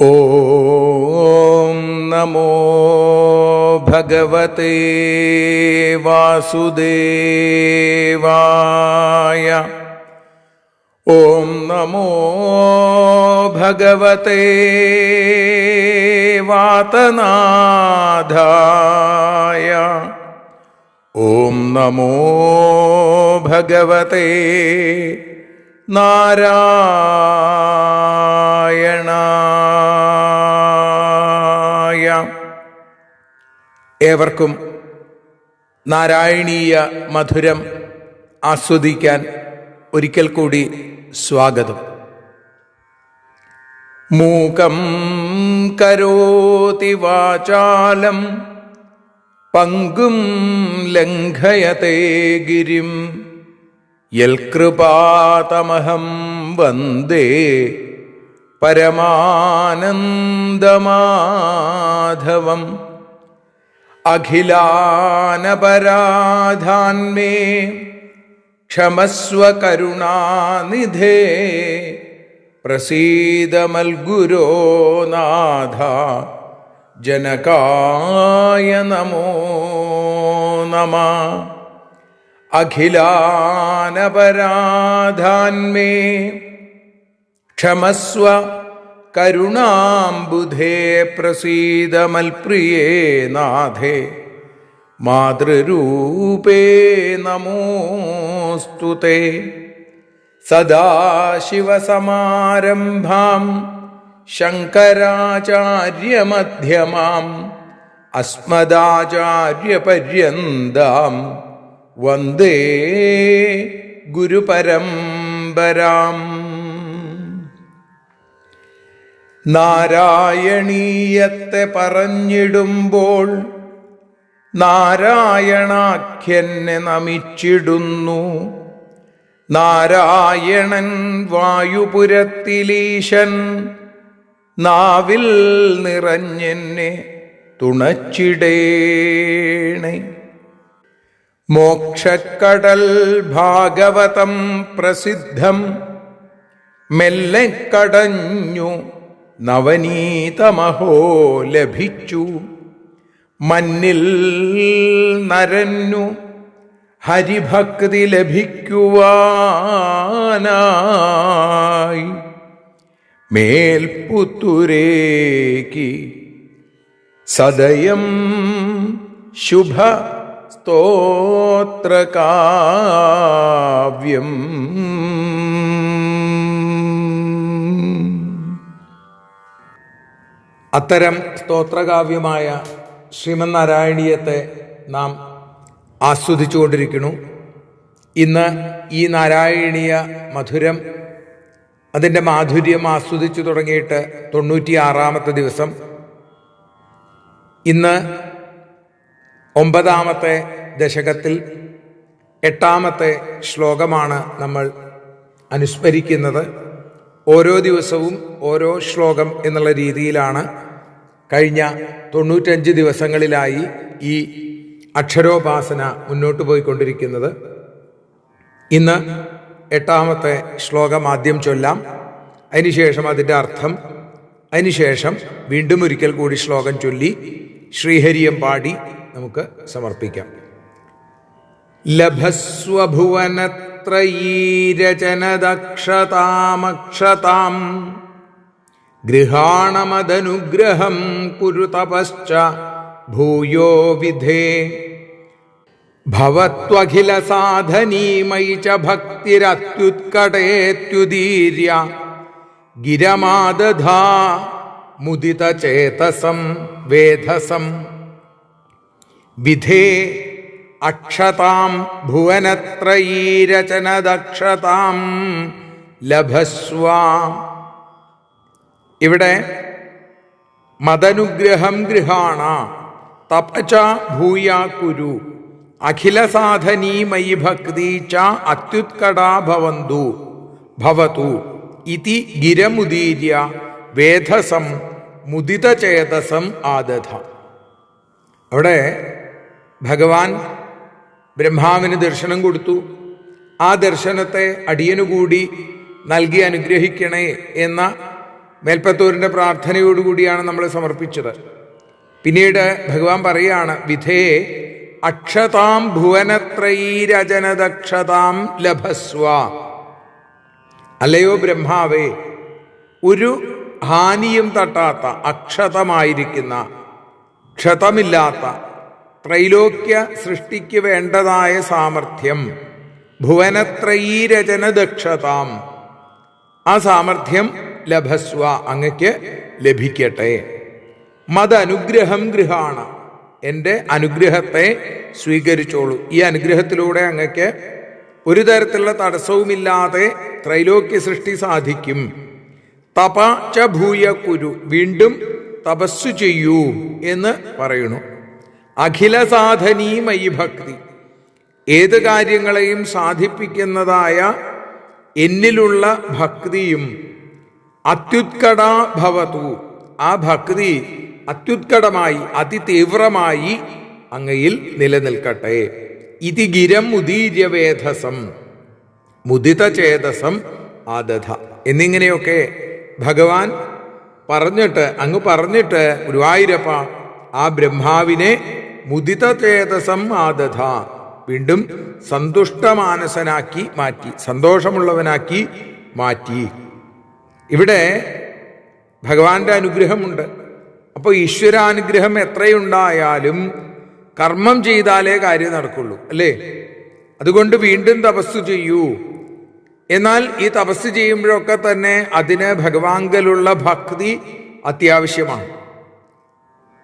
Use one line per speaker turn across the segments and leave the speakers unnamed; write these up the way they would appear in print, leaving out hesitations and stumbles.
ഓം നമോ ഭഗവതേ വാസുദേവായ. ഓം നമോ ഭഗവതേ വാതനാഥായ. ഓം നമോ ഭഗവതേ നാരായണായ. ഏവർക്കും നാരായണീയ മധുരം ആസ്വദിക്കാൻ ഒരിക്കൽ കൂടി സ്വാഗതം. മൂകം കരോതി വാചാലം പങ്കും ലംഘയത്തെ ഗിരിം യൽകൃപാതമഹം വന്ദേ പരമാനന്ദമാധവം. അഖിലാനപരാധാന്മേ ക്ഷമസ്വ കരുണാനിധേ പ്രസീദ മൽഗുരോ നാഥ ജനകായ നമോ നമഃ. അഖിലാനപരാധാന്മേ ക്ഷമസ്വ കരുണാംബുധേ പ്രസീദ മൽപ്രിയേ നാഥേ മാതൃരൂപേ നമോസ്തുതേ. സദാശിവസമാരംഭാം ശങ്കരാചാര്യമധ്യമാം അസ്മദാചാര്യപര്യന്താം വന്ദേ ഗുരുപരമ്പരാം. നാരായണീയത്തെ പറഞ്ഞിടുമ്പോൾ നാരായണാഖ്യനെ നമിച്ചിടുന്നു. നാരായണൻ വായുപുരത്തിലീശൻ നാവിൽ നിറഞ്ഞെന്നെ തുണച്ചിടേണേ. മോക്ഷക്കടൽ ഭാഗവതം പ്രസിദ്ധം മെല്ലെ കടഞ്ഞു നവനീതമഹോ ലഭിച്ചു. മന്നിൽ നരന്നു ഹരിഭക്തി ലഭിക്കുവാനായി മേൽപുത്തുരേക്ക് സദയം ശുഭ സ്തോത്രകാവ്യം. അത്തരം സ്തോത്രകാവ്യമായ ശ്രീമന്നാരായണീയത്തെ നാം ആസ്വദിച്ചുകൊണ്ടിരിക്കുന്നു. ഇന്ന് ഈ നാരായണീയ മധുരം അതിൻ്റെ മാധുര്യം ആസ്വദിച്ചു തുടങ്ങിയിട്ട് 96ാമത്തെ ദിവസം. ഇന്ന് 9ാമത്തെ ദശകത്തിൽ 8ാമത്തെ ശ്ലോകമാണ് നമ്മൾ അനുസ്മരിക്കുന്നത്. ഓരോ ദിവസവും ഓരോ ശ്ലോകം എന്നുള്ള രീതിയിലാണ് കഴിഞ്ഞ 95 ദിവസങ്ങളിലായി ഈ അക്ഷരോപാസന മുന്നോട്ട് പോയിക്കൊണ്ടിരിക്കുന്നത്. ഇന്ന് 8ാമത്തെ ശ്ലോകം ആദ്യം ചൊല്ലാം, അതിനുശേഷം അതിൻ്റെ അർത്ഥം, അതിനുശേഷം വീണ്ടും ഒരിക്കൽ കൂടി ശ്ലോകം ചൊല്ലി ശ്രീഹരിയം പാടി നമുക്ക് സമർപ്പിക്കാം. ലഭസ്വഭുവനത്രയീരചനദക്ഷതാമക്ഷതാം ഗൃഹാണമദനുഗ്രഹം കുരു തപശ്ച ഭൂയോ വിധേ. ഭവത്വഖില സാധനീമയി ച ഭക്തിരത്യുത്കടേത്യുദീര്യ ഗിരമാദധാ മുദിതചേതസം വേധസം. വിധേ അക്ഷതാം ഭുവനത്രയീരചനദക്ഷതാം ലഭസ്വ. ഇവിടെ മദനുഗ്രഹം ഗൃഹാണ തപച ഭൂയാ കുരു അഖില സാധനീമയി ഭക്തി ച അത്യുത്കടാ ഭവതു ഇതി ഗിരമുദീര്യ വേധസം മുദിതചേതസം ആദധ. അവിടെ ഭഗവാൻ ബ്രഹ്മാവിന് ദർശനം കൊടുത്തു. ആ ദർശനത്തെ അടിയനുകൂടി നൽകി അനുഗ്രഹിക്കണേ എന്ന മേൽപ്പത്തൂരിൻ്റെ പ്രാർത്ഥനയോടുകൂടിയാണ് നമ്മൾ സമർപ്പിച്ചത്. പിന്നീട് ഭഗവാൻ പറയുകയാണ്, വിധേ അക്ഷതാം ഭുവനത്രയീരജനദക്ഷതാം ലഭസ്വ. അല്ലയോ ബ്രഹ്മാവേ, ഒരു ഹാനിയും തട്ടാത്ത, അക്ഷതമായിരിക്കുന്ന, ക്ഷതമില്ലാത്ത ത്രൈലോക്യ സൃഷ്ടിക്ക് വേണ്ടതായ സാമർഥ്യം, ഭുവനത്രയീരചനദക്ഷതാം, ആ സാമർഥ്യം ലഭസ്വ, അങ്ങക്ക് ലഭിക്കട്ടെ. മദനുഗ്രഹം ഗൃഹാണ, എൻ്റെ അനുഗ്രഹത്തെ സ്വീകരിച്ചോളൂ. ഈ അനുഗ്രഹത്തിലൂടെ അങ്ങക്ക് ഒരു തരത്തിലുള്ള തടസ്സവുമില്ലാതെ ത്രൈലോക്യ സൃഷ്ടി സാധിക്കും. തപ ച ഭൂയ കുരു, വീണ്ടും തപസ്സു ചെയ്യൂ എന്ന് പറയുന്നു. അഖില സാധനീ മയി ഭക്തി, ഏത് കാര്യങ്ങളെയും സാധിപ്പിക്കുന്നതായ എന്നിലുള്ള ഭക്തിയും അത്യുത്കടാ ഭവതു, ആ ഭക്തി അത്യുത്കടമായി അതിതീവ്രമായി അങ്ങയിൽ നിലനിൽക്കട്ടെ. ഇതി ഗിരം മുദീര്യവേധസം മുദിതചേതസം ആദധ എന്നിങ്ങനെയൊക്കെ ഭഗവാൻ പറഞ്ഞിട്ട് ഗുരുവായൂരപ്പ ആ ബ്രഹ്മാവിനെ മുദിതചേതസം ആദധ, വീണ്ടും സന്തുഷ്ടമാനസനാക്കി മാറ്റി, സന്തോഷമുള്ളവനാക്കി മാറ്റി. ഇവിടെ ഭഗവാന്റെ അനുഗ്രഹമുണ്ട്. അപ്പോൾ ഈശ്വരാനുഗ്രഹം എത്രയുണ്ടായാലും കർമ്മം ചെയ്താലേ കാര്യം നടക്കുള്ളൂ, അല്ലേ? അതുകൊണ്ട് വീണ്ടും തപസ് ചെയ്യൂ. എന്നാൽ ഈ തപസ് ചെയ്യുമ്പോഴൊക്കെ തന്നെ അതിന് ഭഗവാങ്കലുള്ള ഭക്തി അത്യാവശ്യമാണ്.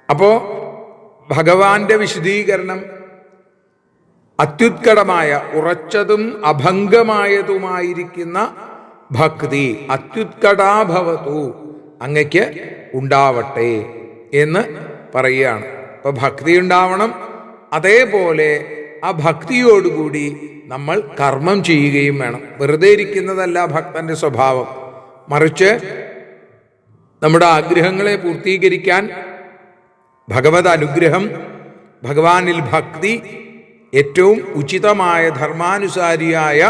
അപ്പോ ഭഗവാന്റെ വിശദീകരണം അത്യുത്കടമായ, ഉറച്ചതും അഭംഗമായതുമായിരിക്കുന്ന ഭക്തി അത്യുത്കടാഭവതു, അങ്ങയ്ക്ക് ഉണ്ടാവട്ടെ എന്ന് പറയുകയാണ്. അപ്പൊ ഭക്തി ഉണ്ടാവണം. അതേപോലെ ആ ഭക്തിയോടുകൂടി നമ്മൾ കർമ്മം ചെയ്യുകയും വേണം. വെറുതെ ഇരിക്കുന്നതല്ല ഭക്തന്റെ സ്വഭാവം, മറിച്ച് നമ്മുടെ ആഗ്രഹങ്ങളെ പൂർത്തീകരിക്കാൻ ഭഗവത് അനുഗ്രഹം, ഭഗവാനിൽ ഭക്തി, ഏറ്റവും ഉചിതമായ ധർമാനുസാരിയായ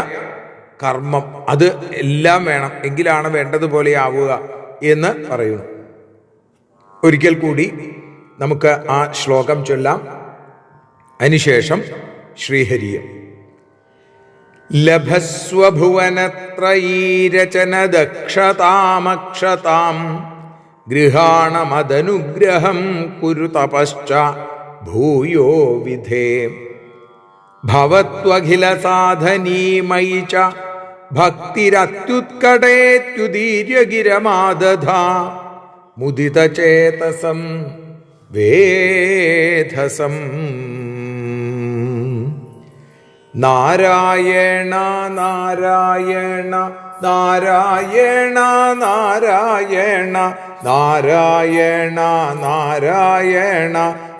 കർമ്മം, അത് എല്ലാം വേണം. എങ്കിലാണ് വേണ്ടതുപോലെ ആവുക എന്ന് പറയുന്നു. ഒരിക്കൽ കൂടി നമുക്ക് ആ ശ്ലോകം ചൊല്ലാം. അതിനുശേഷം ശ്രീഹരിയം. ലഭസ്വഭുവനത്രയീരചനദക്ഷതാമക്ഷതാം ഗൃഹാണമദനുഗ്രഹം കുരു തപശ്ച ഭൂയോ വിധേ ഭവത്വഖില സാധനീമയി ച ഭക്തിരത്യുത്കടേത്യുദീര്യഗിരമാദധാ മുദിതചേതസം വേധസം. നാരായണ നാരായണ നാരായണ നാരായണ നാരായണ നാരായണ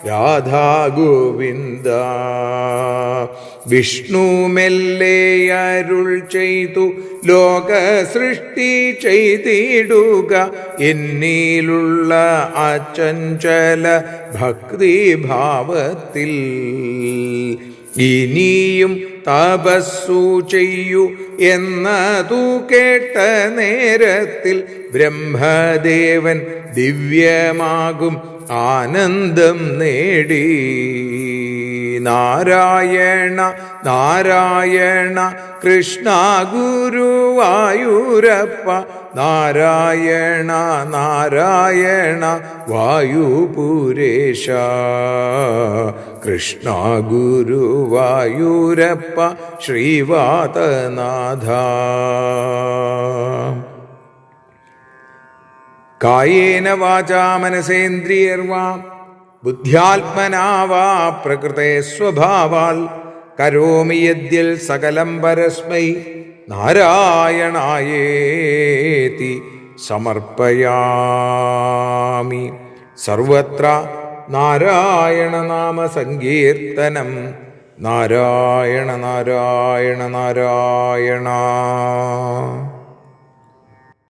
രാധാ ഗോവിന്ദ. വിഷ്ണു മെല്ലെ അരുൾ ചെയ്തു ലോക സൃഷ്ടി ചെയ്തിടുക എന്നിലുള്ള അചഞ്ചല ഭക്തിഭാവത്തിൽ. ഇനിയും തപസ്സു ചെയ്യൂ എന്നതു കേട്ട നേരത്തിൽ ബ്രഹ്മദേവൻ ദിവ്യമാകും ആനന്ദം നേടി. നാരായണ നാരായണ കൃഷ്ണ ഗുരുവായൂരപ്പ നാരായണ നാരായണ വായുപുരേശ. കൃഷ്ണ ഗുരുവായൂരപ്പ ശ്രീവാതനാഥ. കായേന വാചാ മനസേന്ദ്രിയർവാ ബുദ്ധ്യാത്മനാ വാ പ്രകൃതേ സ്വഭാവാൽ കരോമി യദ്യൽ സകലം പരസ്മൈ നാരായണായേതി സമർപ്പയാമി. സർവത്ര നാരായണ നാമ സങ്കീർത്തനം. നാരായണ നാരായണ നാരായണ.